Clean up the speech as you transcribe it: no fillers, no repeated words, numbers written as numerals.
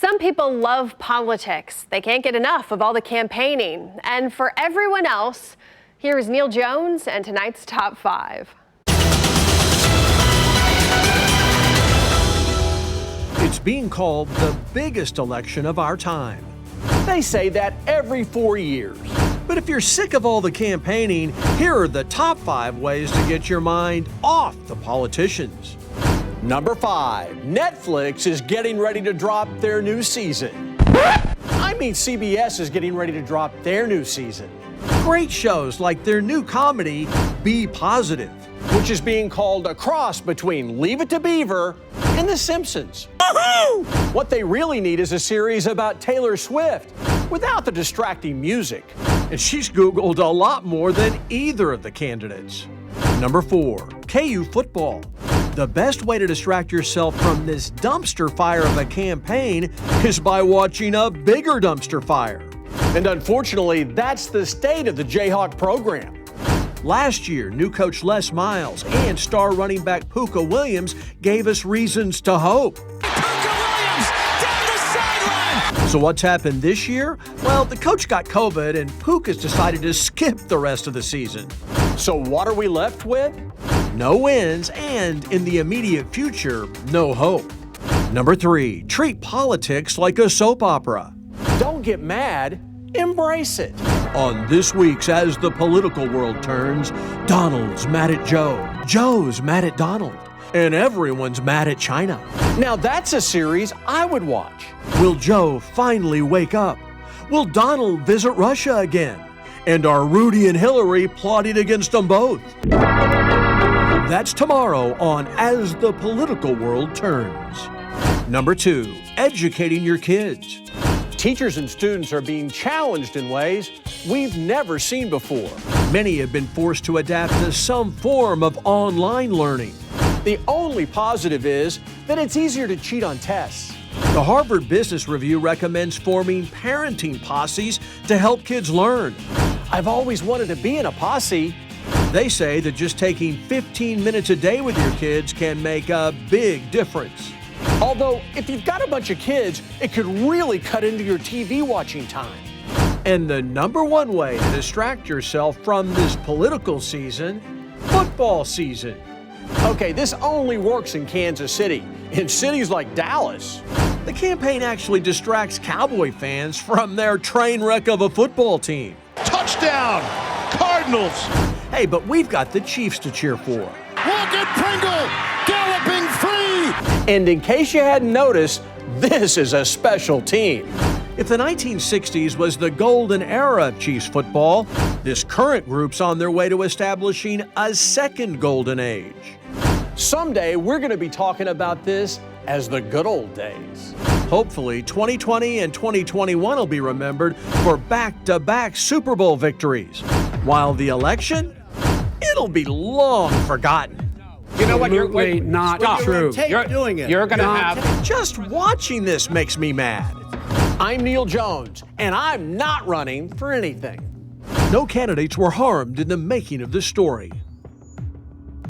Some people love politics. They can't get enough of all the campaigning. And for everyone else, here is Neil Jones and tonight's Top 5. It's being called the biggest election of our time. They say that every 4 years. But if you're sick of all the campaigning, here are the top 5 ways to get your mind off the politicians. Number 5, Netflix is getting ready to drop their new season. I mean, CBS is getting ready to drop their new season. Great shows like their new comedy, Be Positive, which is being called a cross between Leave It to Beaver and The Simpsons. What they really need is a series about Taylor Swift without the distracting music. And she's Googled a lot more than either of the candidates. Number 4, KU football. The best way to distract yourself from this dumpster fire of a campaign is by watching a bigger dumpster fire. And unfortunately, that's the state of the Jayhawk program. Last year, new coach Les Miles and star running back Pooka Williams gave us reasons to hope. Pooka Williams down the sideline! So what's happened this year? Well, the coach got COVID and Pooka's decided to skip the rest of the season. So what are we left with? No wins and, in the immediate future, no hope. Number 3, treat politics like a soap opera. Don't get mad, embrace it. On this week's As the Political World Turns, Donald's mad at Joe, Joe's mad at Donald, and everyone's mad at China. Now that's a series I would watch. Will Joe finally wake up? Will Donald visit Russia again? And are Rudy and Hillary plotting against them both? That's tomorrow on As the Political World Turns. Number 2, educating your kids. Teachers and students are being challenged in ways we've never seen before. Many have been forced to adapt to some form of online learning. The only positive is that it's easier to cheat on tests. The Harvard Business Review recommends forming parenting posses to help kids learn. I've always wanted to be in a posse. They say that just taking 15 minutes a day with your kids can make a big difference. Although, if you've got a bunch of kids, it could really cut into your TV watching time. And the number 1 way to distract yourself from this political season, football season. Okay, this only works in Kansas City. In cities like Dallas, the campaign actually distracts Cowboy fans from their train wreck of a football team. Touchdown, Cardinals! Hey, but we've got the Chiefs to cheer for. Logan Pringle galloping free! And in case you hadn't noticed, this is a special team. If the 1960s was the golden era of Chiefs football, this current group's on their way to establishing a second golden age. Someday, we're going to be talking about this as the good old days. Hopefully, 2020 and 2021 will be remembered for back-to-back Super Bowl victories, while the election, it'll be long forgotten. You know what? Absolutely not true. You're doing it. You're going to have. Just watching this makes me mad. I'm Neil Jones, and I'm not running for anything. No candidates were harmed in the making of this story.